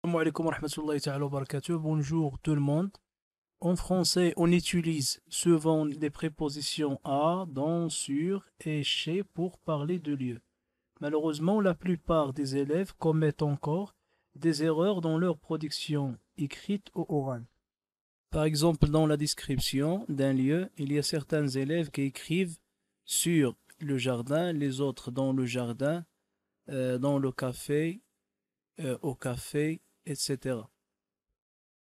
Assalamu alaikum wa rahmatullahi ta'ala wa barakatuh. Bonjour tout le monde. En français, on utilise souvent les prépositions à, dans, sur et chez pour parler de lieu. Malheureusement, la plupart des élèves commettent encore des erreurs dans leur production écrite ou orale. Par exemple, dans la description d'un lieu, il y a certains élèves qui écrivent sur le jardin, les autres dans le jardin, dans le café, au café, etc.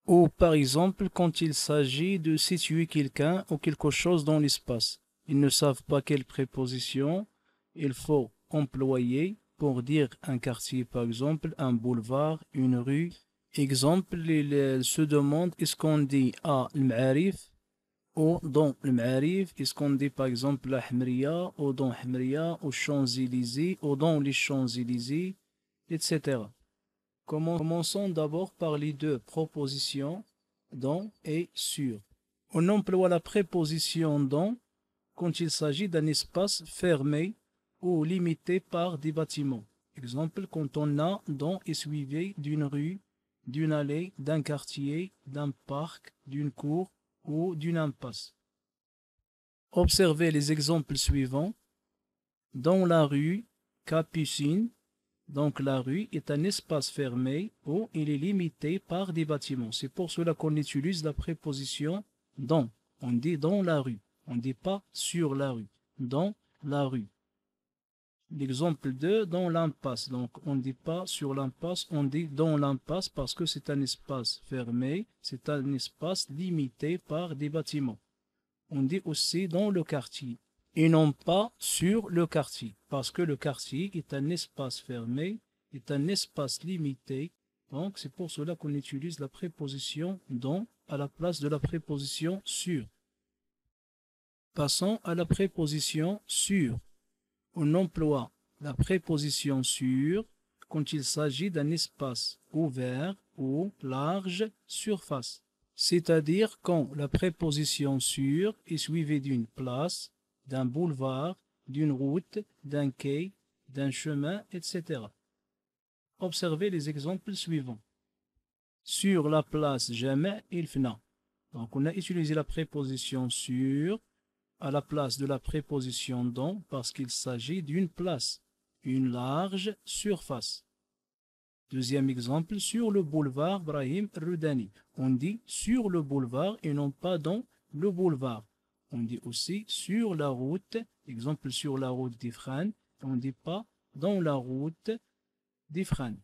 Ou par exemple, quand il s'agit de situer quelqu'un ou quelque chose dans l'espace. Ils ne savent pas quelle préposition il faut employer pour dire un quartier, par exemple, un boulevard, une rue. Exemple, ils se demandent est-ce qu'on dit à l'M'arif ou dans l'M'arif, est-ce qu'on dit par exemple la Hmria ou dans Hmria, aux Champs-Élysées ou dans les Champs-Élysées, etc. Commençons d'abord par les deux propositions dans et sur. On emploie la préposition dans quand il s'agit d'un espace fermé ou limité par des bâtiments. Exemple, quand on a dans est suivi d'une rue, d'une allée, d'un quartier, d'un parc, d'une cour ou d'une impasse. Observez les exemples suivants. Dans la rue Capucine, donc la rue est un espace fermé où il est limité par des bâtiments. C'est pour cela qu'on utilise la préposition dans. On dit dans la rue. On ne dit pas sur la rue. Dans la rue. L'exemple 2, dans l'impasse. Donc on ne dit pas sur l'impasse, on dit dans l'impasse parce que c'est un espace fermé, c'est un espace limité par des bâtiments. On dit aussi dans le quartier. Et non pas sur le quartier, parce que le quartier est un espace fermé, est un espace limité, donc c'est pour cela qu'on utilise la préposition dans à la place de la préposition sur. Passons à la préposition sur. On emploie la préposition sur quand il s'agit d'un espace ouvert ou large surface, c'est-à-dire quand la préposition sur est suivie d'une place, d'un boulevard, d'une route, d'un quai, d'un chemin, etc. Observez les exemples suivants. Sur la place Jama' il-Fna. Donc on a utilisé la préposition sur à la place de la préposition dans parce qu'il s'agit d'une place, une large surface. Deuxième exemple, sur le boulevard Brahim Rudani. On dit sur le boulevard et non pas dans le boulevard. On dit aussi sur la route, exemple sur la route d'Ifrane, on ne dit pas dans la route d'Ifrane.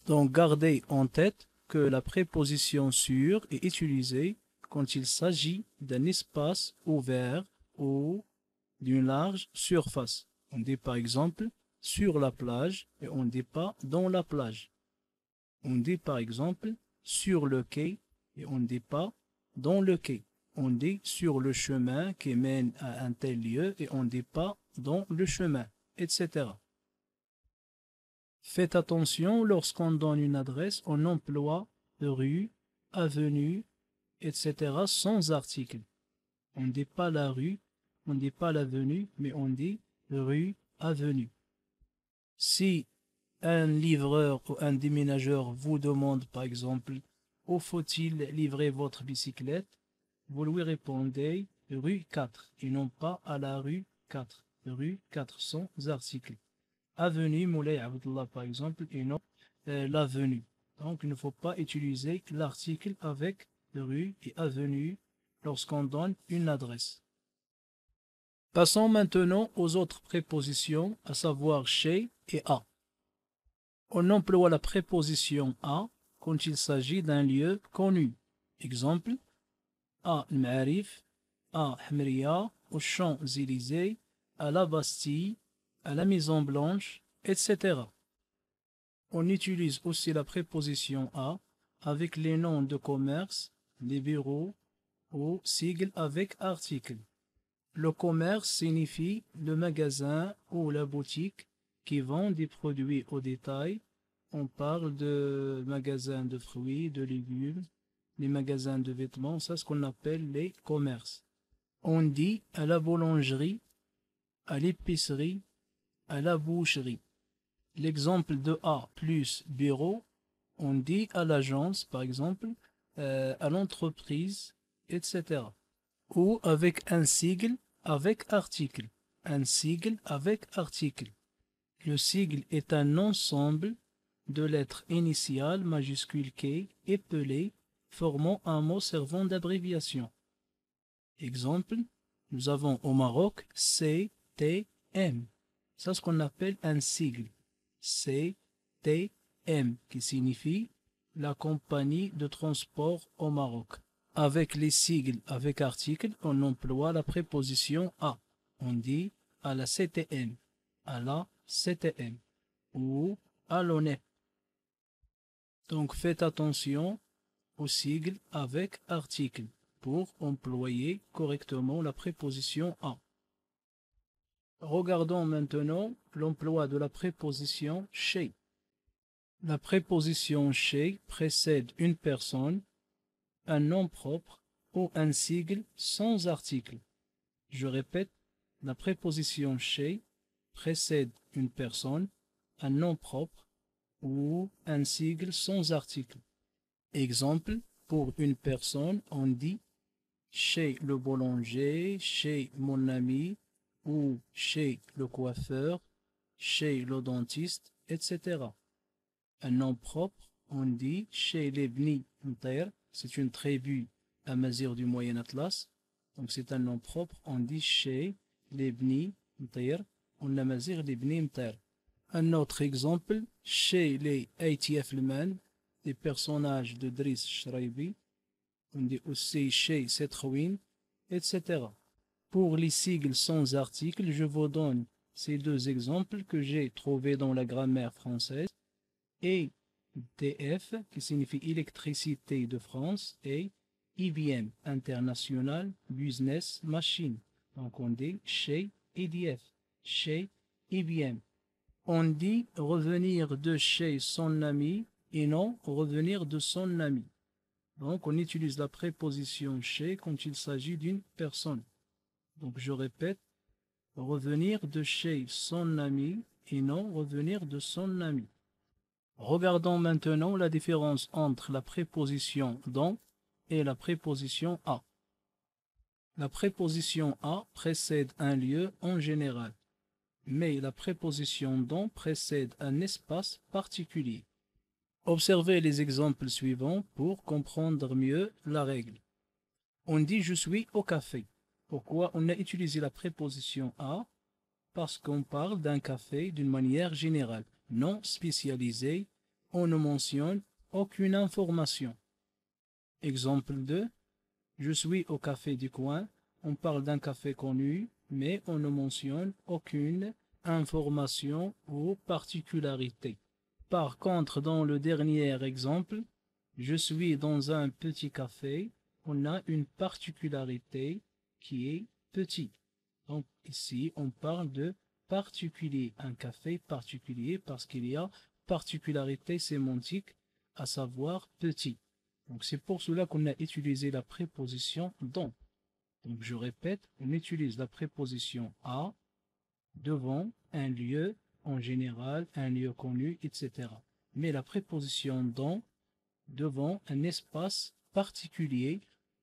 Donc gardez en tête que la préposition sur est utilisée quand il s'agit d'un espace ouvert ou d'une large surface. On dit par exemple sur la plage et on ne dit pas dans la plage. On dit par exemple sur le quai et on ne dit pas dans le quai. On dit sur le chemin qui mène à un tel lieu et on ne dit pas dans le chemin, etc. Faites attention, lorsqu'on donne une adresse, on emploie rue, avenue, etc. sans article. On ne dit pas la rue, on ne dit pas l'avenue, mais on dit rue, avenue. Si un livreur ou un déménageur vous demande par exemple où faut-il livrer votre bicyclette, vous lui répondez rue 4 et non pas à la rue 4. Rue 4 sans article. Avenue Moulay Abdullah par exemple et non l'avenue. Donc il ne faut pas utiliser l'article avec rue et avenue lorsqu'on donne une adresse. Passons maintenant aux autres prépositions, à savoir chez et à. On emploie la préposition à quand il s'agit d'un lieu connu. Exemple, à M'arif, à Hmria, aux Champs-Élysées, à la Bastille, à la Maison Blanche, etc. On utilise aussi la préposition à avec les noms de commerce, les bureaux ou sigles avec article. Le commerce signifie le magasin ou la boutique qui vend des produits au détail. On parle de magasins de fruits, de légumes, les magasins de vêtements, ça c'est ce qu'on appelle les commerces. On dit à la boulangerie, à l'épicerie, à la boucherie. L'exemple de A plus bureau, On dit à l'agence, par exemple, à l'entreprise, etc. Ou avec un sigle avec article. Un sigle avec article. Le sigle est un ensemble de lettres initiales majuscules K épelées formant un mot servant d'abréviation. Exemple, nous avons au Maroc CTM. C'est ce qu'on appelle un sigle. CTM, qui signifie la compagnie de transport au Maroc. Avec les sigles avec article, on emploie la préposition à. On dit à la CTM, à la CTM ou à l'ONEP. Donc faites attention aux sigles avec article pour employer correctement la préposition à. Regardons maintenant l'emploi de la préposition chez. La préposition chez précède une personne, un nom propre ou un sigle sans article. Je répète, la préposition chez précède une personne, un nom propre ou un sigle sans article. Exemple, pour une personne, on dit chez le boulanger, chez mon ami ou chez le coiffeur, chez le dentiste, etc. Un nom propre, on dit chez les Bni Mtair, c'est une tribu amazigh du Moyen Atlas, donc c'est un nom propre, on dit chez les Bni Mtair, on amazigh les Bni Mtair. Un autre exemple, chez les ATF Leman, des personnages de Driss Shraibi, on dit aussi chez Setkhouin, etc. Pour les sigles sans article, je vous donne ces deux exemples que j'ai trouvés dans la grammaire française. EDF, qui signifie électricité de France, et IBM, International Business Machine. Donc on dit chez EDF, chez IBM. On dit revenir de chez son ami et non revenir de son ami. Donc on utilise la préposition chez quand il s'agit d'une personne. Donc je répète, revenir de chez son ami et non revenir de son ami. Regardons maintenant la différence entre la préposition dans et la préposition à. La préposition à précède un lieu en général, mais la préposition dans précède un espace particulier. Observez les exemples suivants pour comprendre mieux la règle. On dit je suis au café. Pourquoi on a utilisé la préposition à? Parce qu'on parle d'un café d'une manière générale, non spécialisée. On ne mentionne aucune information. Exemple 2. Je suis au café du coin. On parle d'un café connu, mais on ne mentionne aucune information ou particularité. Par contre, dans le dernier exemple, je suis dans un petit café, on a une particularité qui est petit. Donc ici, on parle de particulier, un café particulier parce qu'il y a particularité sémantique, à savoir petit. Donc c'est pour cela qu'on a utilisé la préposition dans. Donc je répète, on utilise la préposition à devant un lieu en général, un lieu connu, etc. Mais la préposition dans devant un espace particulier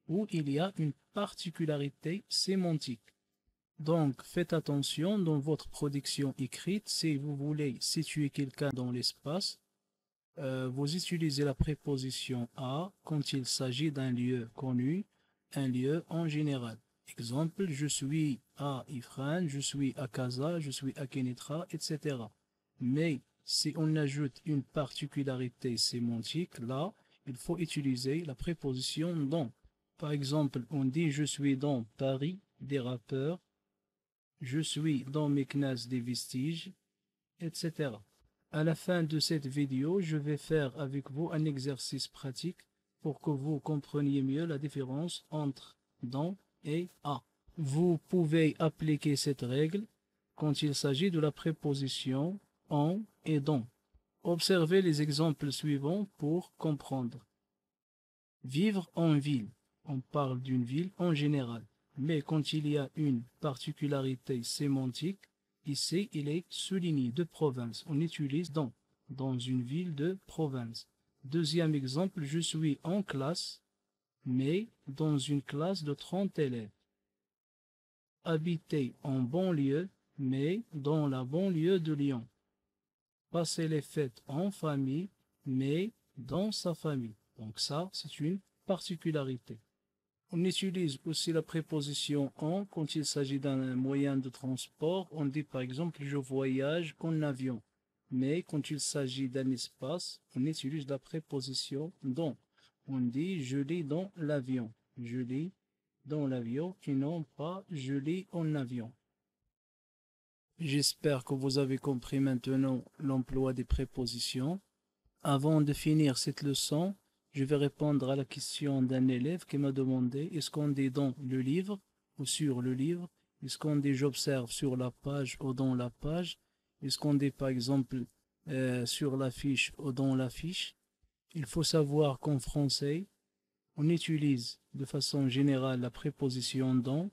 où il y a une particularité sémantique. Donc, faites attention dans votre production écrite, si vous voulez situer quelqu'un dans l'espace, vous utilisez la préposition à quand il s'agit d'un lieu connu, un lieu en général. Exemple, je suis à Ifrane, je suis à Casa, je suis à Kenitra, etc. Mais si on ajoute une particularité sémantique, là, il faut utiliser la préposition dans. Par exemple, on dit je suis dans Paris des rappeurs, je suis dans Meknès des vestiges, etc. À la fin de cette vidéo, je vais faire avec vous un exercice pratique pour que vous compreniez mieux la différence entre dans et à. Vous pouvez appliquer cette règle quand il s'agit de la préposition en et dans. Observez les exemples suivants pour comprendre. Vivre en ville. On parle d'une ville en général. Mais quand il y a une particularité sémantique, ici il est souligné de province. On utilise dans une ville de province. Deuxième exemple, je suis en classe, mais dans une classe de 30 élèves. Habiter en banlieue, mais dans la banlieue de Lyon. Passer les fêtes en famille, mais dans sa famille. Donc ça, c'est une particularité. On utilise aussi la préposition en quand il s'agit d'un moyen de transport. On dit par exemple je voyage en avion. Mais quand il s'agit d'un espace, on utilise la préposition dans. On dit je lis dans l'avion. Je lis dans l'avion et non pas je lis en avion. J'espère que vous avez compris maintenant l'emploi des prépositions. Avant de finir cette leçon, je vais répondre à la question d'un élève qui m'a demandé est-ce qu'on dit dans le livre ou sur le livre? Est-ce qu'on dit j'observe sur la page ou dans la page? Est-ce qu'on dit par exemple sur l'affiche ou dans l'affiche? Il faut savoir qu'en français, on utilise de façon générale la préposition dans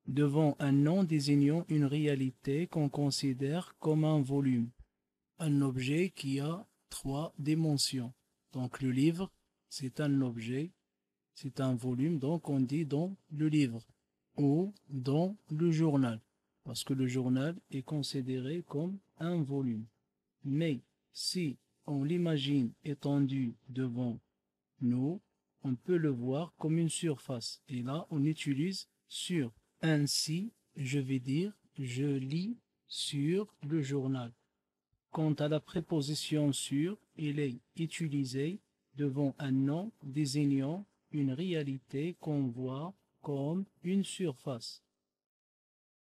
devant un nom désignant une réalité qu'on considère comme un volume, un objet qui a 3 dimensions. Donc le livre, c'est un objet, c'est un volume, donc on dit dans le livre ou dans le journal, parce que le journal est considéré comme un volume. Mais si on l'imagine étendu devant nous, on peut le voir comme une surface. Et là, on utilise sur. Ainsi, je vais dire je lis sur le journal. Quant à la préposition sur, elle est utilisée devant un nom désignant une réalité qu'on voit comme une surface.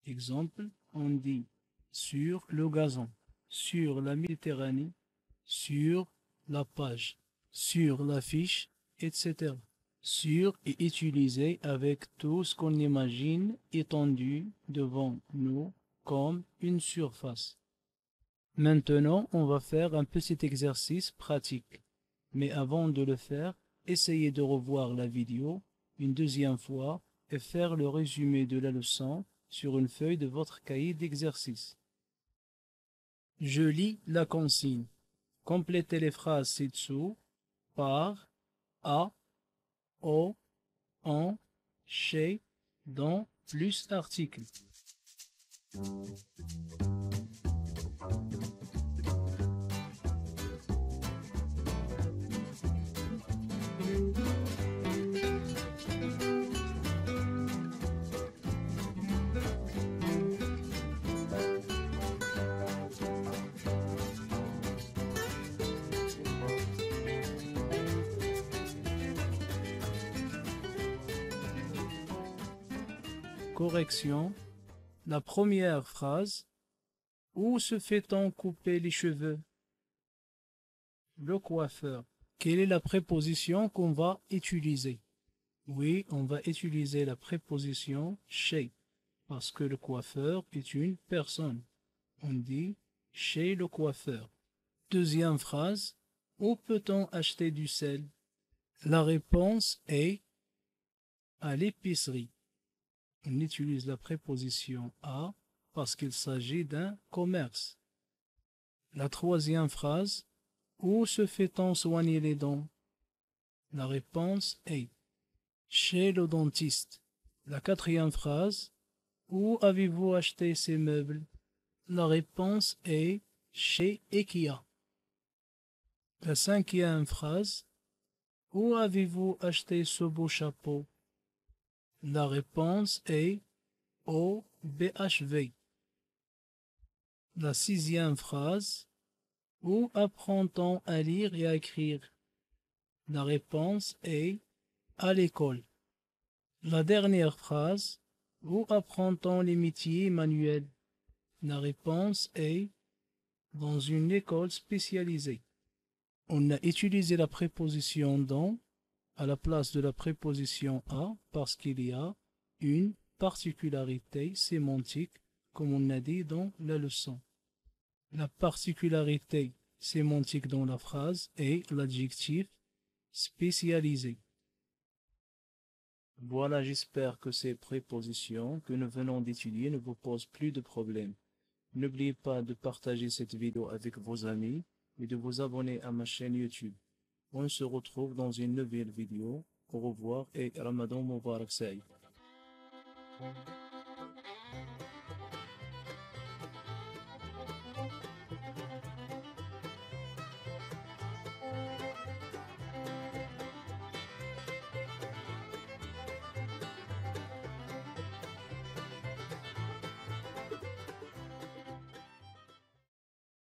Exemple, on dit sur le gazon, sur la Méditerranée, sur la page, sur l'affiche, etc. Sur et utilisé avec tout ce qu'on imagine étendu devant nous comme une surface. Maintenant, on va faire un petit exercice pratique. Mais avant de le faire, essayez de revoir la vidéo une deuxième fois et faire le résumé de la leçon sur une feuille de votre cahier d'exercice. Je lis la consigne. Complétez les phrases ci-dessous par, à, au, en, chez, dans, plus article. Correction. La première phrase. Où se fait-on couper les cheveux? Le coiffeur. Quelle est la préposition qu'on va utiliser? Oui, on va utiliser la préposition chez, parce que le coiffeur est une personne. On dit chez le coiffeur. Deuxième phrase. Où peut-on acheter du sel? La réponse est à l'épicerie. On utilise la préposition à parce qu'il s'agit d'un commerce. La troisième phrase. Où se fait-on soigner les dents? La réponse est chez le dentiste. La quatrième phrase. Où avez-vous acheté ces meubles? La réponse est chez IKEA. La cinquième phrase. Où avez-vous acheté ce beau chapeau? La réponse est au BHV. La sixième phrase. Où apprend-on à lire et à écrire? La réponse est à l'école. La dernière phrase. Où apprend-on les métiers manuels? La réponse est dans une école spécialisée. On a utilisé la préposition dans à la place de la préposition à parce qu'il y a une particularité sémantique comme on a dit dans la leçon. La particularité sémantique dans la phrase est l'adjectif spécialisé. Voilà, j'espère que ces prépositions que nous venons d'étudier ne vous posent plus de problèmes. N'oubliez pas de partager cette vidéo avec vos amis et de vous abonner à ma chaîne YouTube. On se retrouve dans une nouvelle vidéo. Au revoir et Ramadan Mubarak Saïd.